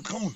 come on.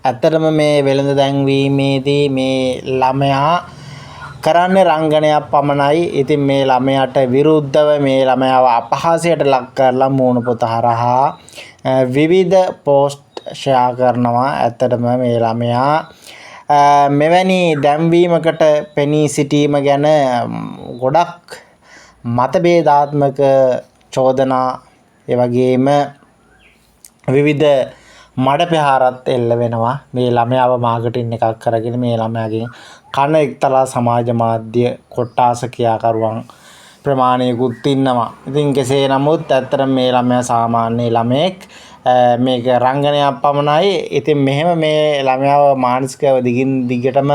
ඇත්තටම මේ වෙළඳ දැන්වීමේදී මේ ළමයා කරන්නේ රංගනයක් පමණයි. ඉතින් මේ ළමයාට විරුද්ධව මේ ළමයාව අපහාසයට ලක් කරලා මූණ පොත හරහා විවිධ පෝස්ට් ෂෙයා කරනවා. ඇත්තටම මේ ළමයා මෙවැනි දැන්වීමකට පෙනී සිටීම ගැන ගොඩක් මතභේදාත්මක චෝදනා ඒ වගේම විවිධ මඩ පෙහාරත් එල්ල වෙනවා. මේ ළමයාව මාර්කටින් එකක් කරගෙන මේ ළමයාගෙන් කන එක්තරා සමාජ මාධ්‍ය කොට්ටාස ක්‍රියාකරුවන් ප්‍රමාණයකුත් ඉන්නවා. ඉතින් කෙසේ නමුත් ඇත්තටම මේ ළමයා සාමාන්‍ය ළමයෙක්. මේක රංගනයක් පමණයි. ඉතින් මෙහෙම මේ ළමයාව මානසිකව දිගින් දිගටම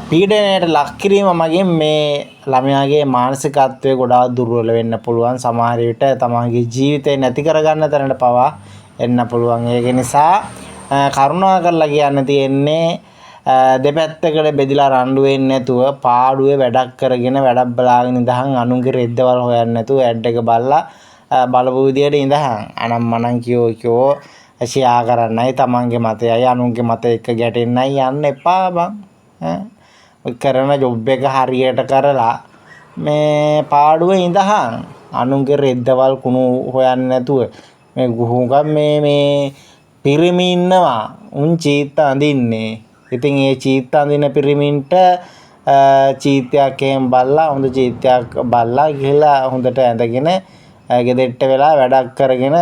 පීඩනයට ලක් කිරීම මගින් මේ ළමයාගේ මානසිකත්වය ගොඩාක් දුර්වල වෙන්න පුළුවන්. සමහර විට තමන්ගේ ජීවිතේ නැති කරගන්න තරමට පවා එන්න පුළුවන්. ඒක නිසා කරුණා කරලා කියන්න තියෙන්නේ දෙපැත්තකට බෙදලා රණ්ඩු වෙන්නේ නැතුව පාඩුවේ වැඩක් කරගෙන වැඩක් බලාගෙන ඉඳහන් අනුන්ගේ රෙද්දවල් හොයන්නේ නැතුව ඇඩ් එක බලලා බලපු විදියට ඉඳහන් අනම් මනම් කියෝ ෂෙයා කරන්නයි තමන්ගේ මතයයි අනුන්ගේ මත එක්ක ගැටෙන්නයි යන්න එපා බං. කරන ජොබ් එක හරියට කරලා මේ පාඩුවේ ඉඳහන් අනුන්ගේ රෙද්දවල් කුණු හොයන්නේ නැතුව මේ ගුහුගම් මේ පිරිමි ඉන්නවා උන් චීත්ත අඳින්නේ. ඉතින් ඒ චීත්ත අඳින පිරිමින්ට චීත්තයක් එහෙම බල්ලා හොඳ චීත්තයක් බල්ලා ගිහලා හොඳට ඇඳගෙන ගෙදෙට්ට වෙලා වැඩක් කරගෙන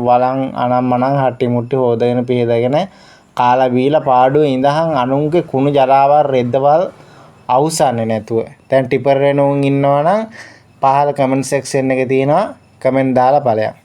වලන් අනම්මනම් හට්ටි මුට්ටි හොදගෙන පිහදගෙන කාලා බීලා පාඩුවේ ඉඳහන් අනුන්ගේ කුණු ජරාවල් රෙද්දවල් අවුසන්නේ නැතුව. දැන් ටිපර් වෙනුන් ඉන්නවනම් පහල කමෙන්ට් සෙක්ෂන් එකේ තියෙනවා කමෙන්ට් දාලා ඵලයක්.